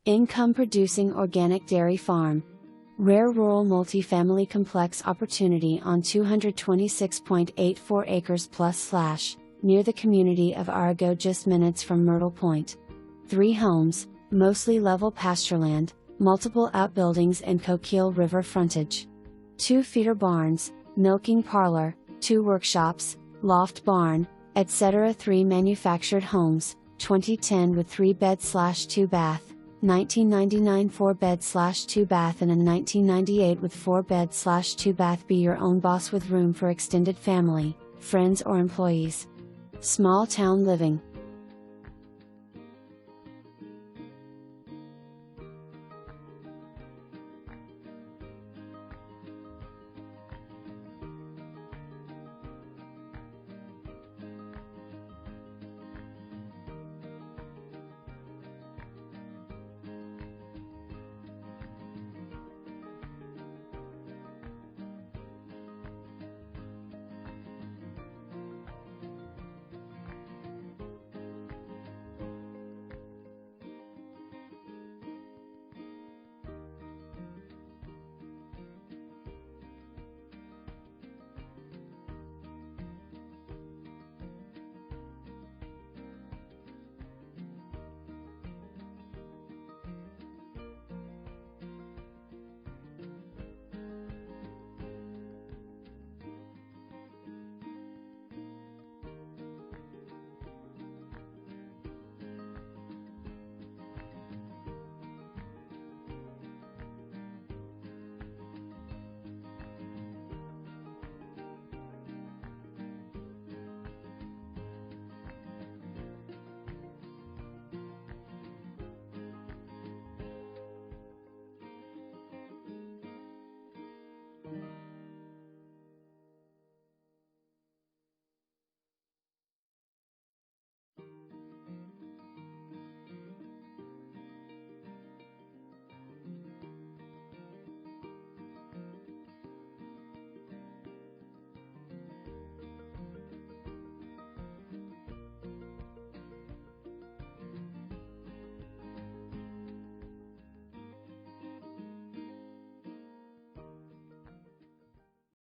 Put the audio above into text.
Income producing organic dairy farm. Rare rural multi-family complex opportunity on 226.84 acres plus / near the community of Arago, just minutes from Myrtle Point. 3 homes, mostly level pastureland, multiple outbuildings and Coquille River frontage. 2 feeder barns, milking parlor, 2 workshops, loft barn, etc. 3 manufactured homes, 2010 with 3 bed/2 bath, 1999 4 bed/2 bath, and in 1998 with 4 bed/2 bath. Be your own boss with room for extended family, friends or employees. Small town living.